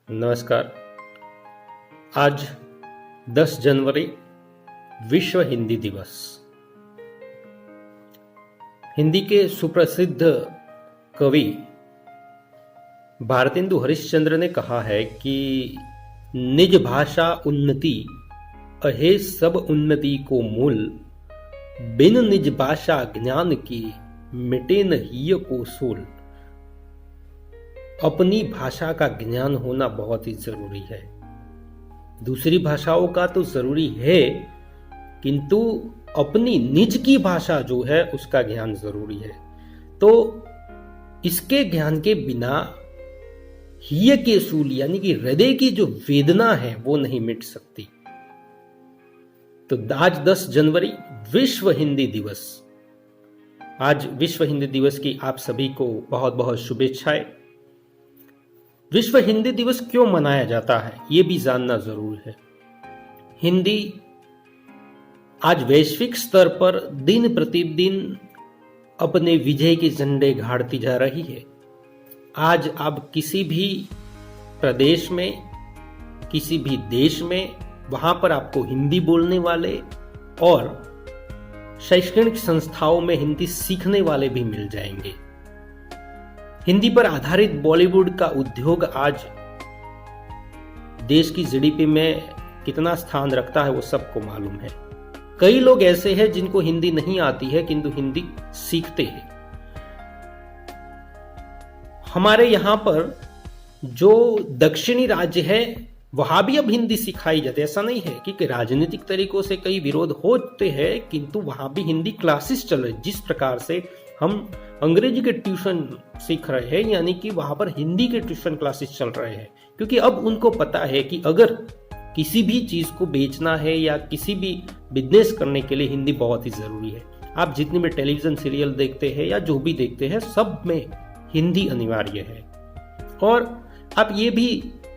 नमस्कार। आज 10 जनवरी विश्व हिंदी दिवस। हिंदी के सुप्रसिद्ध कवि भारतेंदु हरिश्चंद्र ने कहा है कि निज भाषा उन्नति अहे सब उन्नति को मूल, बिन निज भाषा ज्ञान की मिटे न हिय को सूल। अपनी भाषा का ज्ञान होना बहुत ही जरूरी है। दूसरी भाषाओं का तो जरूरी है, किंतु अपनी निज की भाषा जो है उसका ज्ञान जरूरी है। तो इसके ज्ञान के बिना हिय के सूल यानी कि हृदय की जो वेदना है वो नहीं मिट सकती। तो आज 10 जनवरी विश्व हिंदी दिवस। आज विश्व हिंदी दिवस की आप सभी को बहुत बहुत शुभेच्छाएं। विश्व हिंदी दिवस क्यों मनाया जाता है ये भी जानना जरूर है। हिंदी आज वैश्विक स्तर पर दिन प्रतिदिन अपने विजय के झंडे गाड़ती जा रही है। आज आप किसी भी प्रदेश में, किसी भी देश में, वहां पर आपको हिंदी बोलने वाले और शैक्षणिक संस्थाओं में हिंदी सीखने वाले भी मिल जाएंगे। हिंदी पर आधारित बॉलीवुड का उद्योग आज देश की जीडीपी में कितना स्थान रखता है वो सबको मालूम है। कई लोग ऐसे हैं जिनको हिंदी नहीं आती है किंतु हिंदी सीखते हैं। हमारे यहां पर जो दक्षिणी राज्य है वहां भी अब हिंदी सिखाई जाती है। ऐसा नहीं है कि राजनीतिक तरीकों से कई विरोध होते हैं, किंतु वहां भी हिंदी क्लासेस चल रही। जिस प्रकार से हम अंग्रेजी के ट्यूशन सीख रहे हैं, यानी कि वहां पर हिंदी के ट्यूशन क्लासेस चल रहे हैं, क्योंकि अब उनको पता है कि अगर किसी भी चीज को बेचना है या किसी भी बिजनेस करने के लिए हिंदी बहुत ही जरूरी है। आप जितने भी टेलीविजन सीरियल देखते हैं या जो भी देखते हैं सब में हिंदी अनिवार्य है। और आप ये भी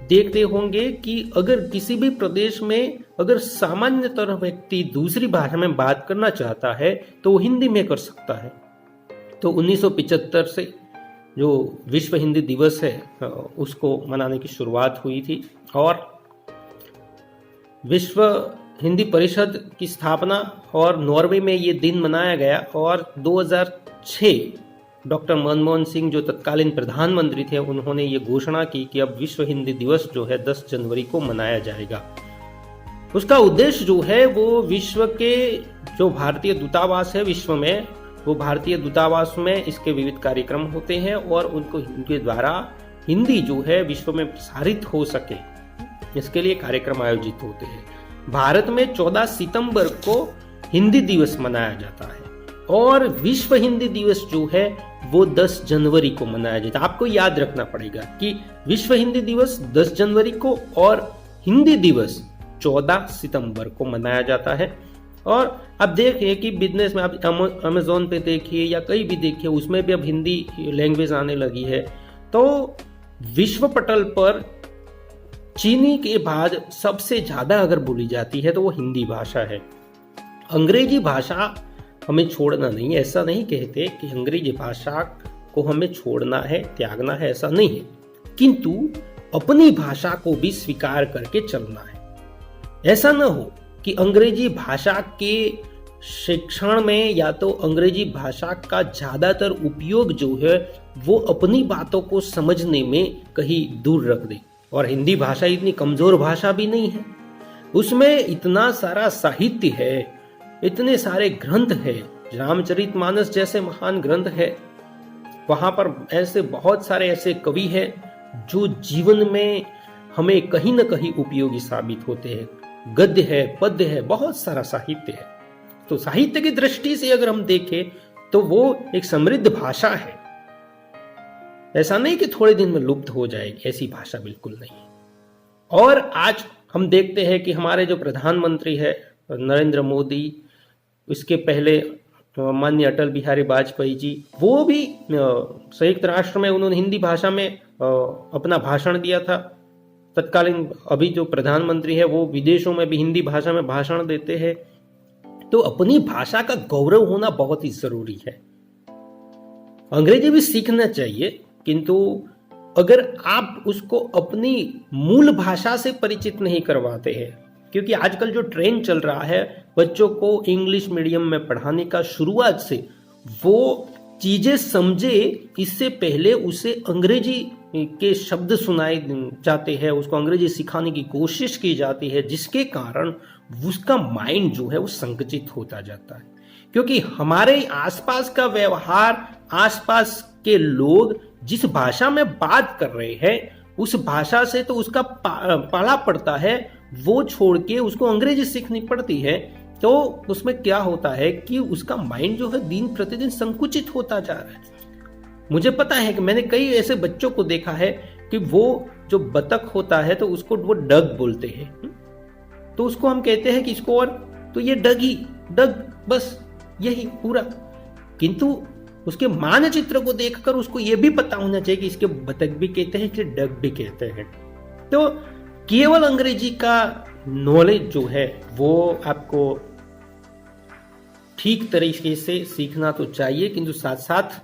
देखते होंगे कि अगर किसी भी प्रदेश में अगर सामान्यतः व्यक्ति दूसरी भाषा में बात करना चाहता है तो वो हिंदी में कर सकता है। तो 1975 से जो विश्व हिंदी दिवस है उसको मनाने की शुरुआत हुई थी और विश्व हिंदी परिषद की स्थापना और नॉर्वे में ये दिन मनाया गया। और 2006 डॉक्टर मनमोहन सिंह जो तत्कालीन प्रधानमंत्री थे उन्होंने ये घोषणा की कि अब विश्व हिंदी दिवस जो है 10 जनवरी को मनाया जाएगा। उसका उद्देश्य जो है वो विश्व के जो भारतीय दूतावास है विश्व में, वो भारतीय दूतावास में इसके विविध कार्यक्रम होते हैं और उनके द्वारा हिंदी जो है विश्व में प्रसारित हो सके, इसके लिए कार्यक्रम आयोजित होते हैं। भारत में 14 सितंबर को हिंदी दिवस मनाया जाता है और विश्व हिंदी दिवस जो है वो 10 जनवरी को मनाया जाता है। आपको याद रखना पड़ेगा कि विश्व हिंदी दिवस 10 जनवरी को और हिंदी दिवस 14 सितंबर को मनाया जाता है। और अब देखिए कि बिजनेस में आप अमेज़न पे देखिए या कहीं भी देखिए उसमें भी अब हिंदी लैंग्वेज आने लगी है। तो विश्व पटल पर चीनी के बाद सबसे ज्यादा अगर बोली जाती है तो वो हिंदी भाषा है। अंग्रेजी भाषा हमें छोड़ना नहीं, ऐसा नहीं कहते कि अंग्रेजी भाषा को हमें छोड़ना है, त्यागना है, ऐसा नहीं है, किंतु अपनी भाषा को भी स्वीकार करके चलना है। ऐसा ना हो कि अंग्रेजी भाषा के शिक्षण में या तो अंग्रेजी भाषा का ज्यादातर उपयोग जो है वो अपनी बातों को समझने में कहीं दूर रख दे। और हिंदी भाषा इतनी कमजोर भाषा भी नहीं है, उसमें इतना सारा साहित्य है, इतने सारे ग्रंथ है, रामचरितमानस जैसे महान ग्रंथ है। वहां पर ऐसे बहुत सारे ऐसे कवि हैं जो जीवन में हमें कहीं ना कहीं उपयोगी साबित होते हैं। गद्य है, पद्य है, बहुत सारा साहित्य है। तो साहित्य की दृष्टि से अगर हम देखें तो वो एक समृद्ध भाषा है। ऐसा नहीं कि थोड़े दिन में लुप्त हो जाएगी, ऐसी भाषा बिल्कुल नहीं। और आज हम देखते हैं कि हमारे जो प्रधानमंत्री है नरेंद्र मोदी, इसके पहले माननीय अटल बिहारी वाजपेयी जी, वो भी संयुक्त राष्ट्र में उन्होंने हिंदी भाषा में अपना भाषण दिया था। तत्कालीन अभी जो प्रधानमंत्री है वो विदेशों में भी हिंदी भाषा में भाषण देते हैं। तो अपनी भाषा का गौरव होना बहुत ही जरूरी है। अंग्रेजी भी सीखना चाहिए, किंतु अगर आप उसको अपनी मूल भाषा से परिचित नहीं करवाते हैं, क्योंकि आजकल जो ट्रेंड चल रहा है बच्चों को इंग्लिश मीडियम में पढ़ाने का, शुरुआत से वो चीजें समझे इससे पहले उसे अंग्रेजी के शब्द सुनाए जाते हैं, उसको अंग्रेजी सिखाने की कोशिश की जाती है, जिसके कारण उसका माइंड जो है वो संकुचित होता जाता है। क्योंकि हमारे आसपास का व्यवहार, आसपास के लोग जिस भाषा में बात कर रहे हैं उस भाषा से तो उसका पाला पड़ता है, वो छोड़ के उसको अंग्रेजी सीखनी पड़ती है। तो उसमें क्या होता है कि उसका माइंड जो है दिन प्रतिदिन संकुचित होता जा रहा है। मुझे पता है कि मैंने कई ऐसे बच्चों को देखा है कि वो जो बतख होता है तो उसको वो डग बोलते हैं, तो उसको हम कहते हैं कि इसको, और तो ये डग बस यही पूरा। किंतु उसके मानचित्र को देखकर उसको ये भी पता होना चाहिए कि इसके बतख भी कहते हैं, कि डग भी कहते हैं। तो केवल अंग्रेजी का नॉलेज जो है वो आपको ठीक तरीके से सीखना तो चाहिए, किंतु साथ साथ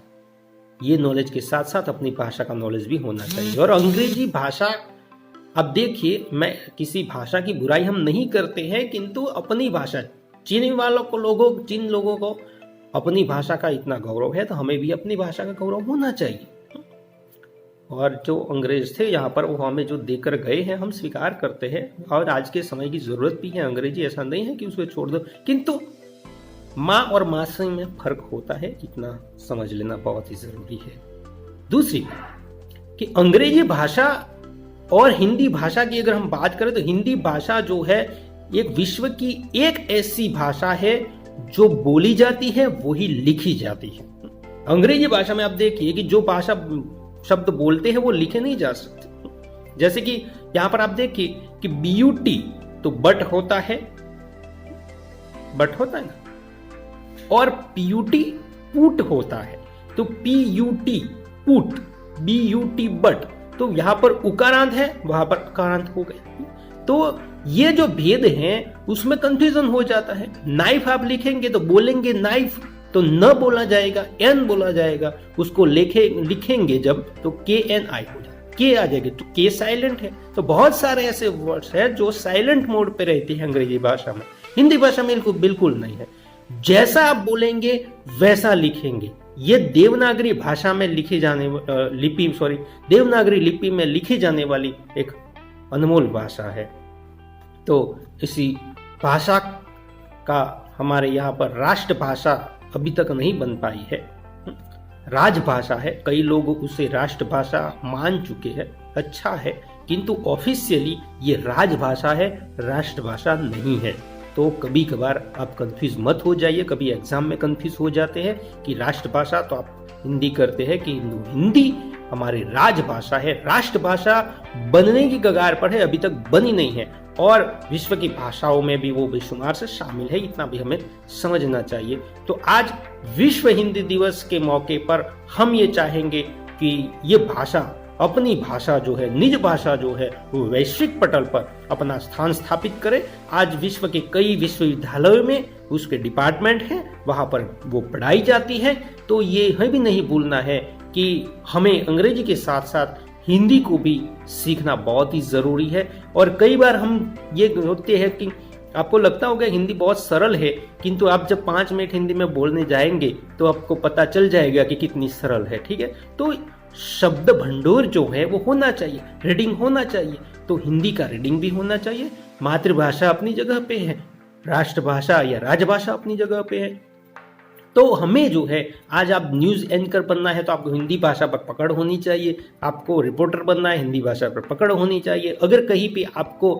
ये नॉलेज के साथ साथ अपनी भाषा का नॉलेज भी होना चाहिए। और अंग्रेजी भाषा, अब देखिए, मैं किसी भाषा की बुराई हम नहीं करते हैं, किंतु अपनी भाषा, जिन लोगों को अपनी भाषा का इतना गौरव है तो हमें भी अपनी भाषा का गौरव होना चाहिए। और जो अंग्रेज थे यहाँ पर, वो हमें जो देकर गए हैं हम स्वीकार करते हैं, और आज के समय की जरूरत भी है अंग्रेजी, ऐसा नहीं है कि उसको छोड़ दो, किंतु माँ और मासी में फर्क होता है, इतना समझ लेना बहुत ही जरूरी है। दूसरी कि अंग्रेजी भाषा और हिंदी भाषा की अगर हम बात करें तो हिंदी भाषा जो है एक विश्व की एक ऐसी भाषा है जो बोली जाती है वही लिखी जाती है। अंग्रेजी भाषा में आप देखिए कि जो भाषा शब्द बोलते हैं वो लिखे नहीं जा सकते। जैसे कि यहां पर आप देखिए कि ब्यूटी तो बट होता है ना, और पीयूटी पुट होता है, तो पीयूटी पुट, बीयूटी बट, तो यहां पर उकारांत है, वहां पर अकारांत हो गए। तो ये जो भेद हैं उसमें कंफ्यूजन हो जाता है। नाइफ आप लिखेंगे तो बोलेंगे नाइफ, तो न बोला जाएगा, एन बोला जाएगा। उसको लिखेंगे जब तो के एन आई हो जाएगा, के आ जाएगा, तो के साइलेंट है। तो बहुत सारे ऐसे वर्ड्स हैं जो साइलेंट मोड पे रहते हैं अंग्रेजी भाषा में। हिंदी भाषा में बिल्कुल नहीं है। जैसा आप बोलेंगे वैसा लिखेंगे। ये देवनागरी भाषा में लिखी जाने देवनागरी लिपि में लिखी जाने वाली एक अनमोल भाषा है। तो इसी भाषा का हमारे यहाँ पर राष्ट्रभाषा अभी तक नहीं बन पाई है, राजभाषा है। कई लोग उसे राष्ट्रभाषा मान चुके हैं, अच्छा है, किंतु ऑफिशियली ये राजभाषा है, राष्ट्रभाषा नहीं है। तो कभी कभार आप कंफ्यूज मत हो जाइए, कभी एग्जाम में कंफ्यूज हो जाते हैं कि राष्ट्रभाषा तो आप हिंदी करते हैं कि हिंदी हमारी राजभाषा है, राष्ट्रभाषा बनने की कगार पर है, अभी तक बनी नहीं है, और विश्व की भाषाओं में भी वो बेशुमार से शामिल है, इतना भी हमें समझना चाहिए। तो आज विश्व हिंदी दिवस के मौके पर हम ये चाहेंगे कि ये भाषा, अपनी भाषा जो है, निज भाषा जो है, वो वैश्विक पटल पर अपना स्थान स्थापित करे। आज विश्व के कई विश्वविद्यालयों में उसके डिपार्टमेंट हैं, वहां पर वो पढ़ाई जाती है। तो ये भी नहीं भूलना है कि हमें अंग्रेजी के साथ साथ हिंदी को भी सीखना बहुत ही जरूरी है। और कई बार हम ये होते हैं कि आपको लगता होगा हिंदी बहुत सरल है, किंतु आप जब 5 मिनट हिंदी में बोलने जाएंगे तो आपको पता चल जाएगा कि कितनी सरल है। ठीक है, तो शब्द भंडोर जो है वो होना चाहिए, रीडिंग होना चाहिए। तो हिंदी का रीडिंग भी होना चाहिए। मातृभाषा अपनी जगह पे है, राष्ट्रभाषा या राजभाषा अपनी जगह पे है। तो हमें जो है, आज आप न्यूज एंकर बनना है तो आपको हिंदी भाषा पर पकड़ होनी चाहिए, आपको रिपोर्टर बनना है हिंदी भाषा पर पकड़ होनी चाहिए। अगर कहीं पे आपको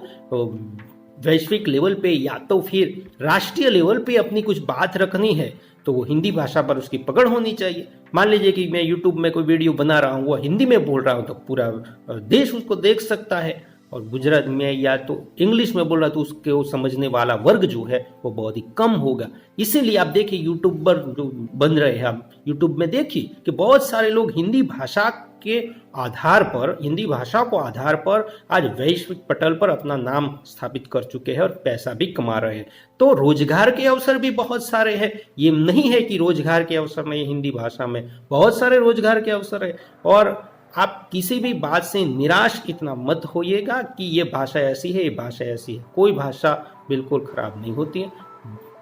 वैश्विक लेवल पे या तो फिर राष्ट्रीय लेवल पे अपनी कुछ बात रखनी है तो वो हिंदी भाषा पर उसकी पकड़ होनी चाहिए। मान लीजिए कि मैं यूट्यूब में कोई वीडियो बना रहा हूँ, वो हिंदी में बोल रहा हूँ, तो पूरा देश उसको देख सकता है। और गुजरात में या तो इंग्लिश में बोल रहा तो उसको समझने वाला वर्ग जो है वो बहुत ही कम होगा। इसीलिए आप देखिए यूट्यूबर जो बन रहे हैं, हम यूट्यूब में देखिए कि बहुत सारे लोग हिंदी भाषा के आधार पर, हिंदी भाषा को आधार पर आज वैश्विक पटल पर अपना नाम स्थापित कर चुके हैं और पैसा भी कमा रहे हैं। तो रोजगार के अवसर भी बहुत सारे हैं, ये नहीं है कि रोजगार के अवसर नहीं, हिंदी भाषा में बहुत सारे रोजगार के अवसर है। और आप किसी भी बात से निराश इतना मत होइएगा कि ये भाषा ऐसी है, ये भाषा ऐसी है। कोई भाषा बिल्कुल खराब नहीं होती है,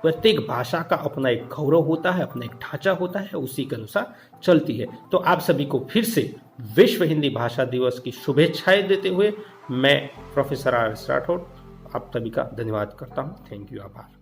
प्रत्येक भाषा का अपना एक गौरव होता है, अपना एक ढांचा होता है, उसी के अनुसार चलती है। तो आप सभी को फिर से विश्व हिंदी भाषा दिवस की शुभेच्छाएं देते हुए मैं प्रोफेसर आर एस राठौड़ आप सभी का धन्यवाद करता हूँ। थैंक यू, आभार।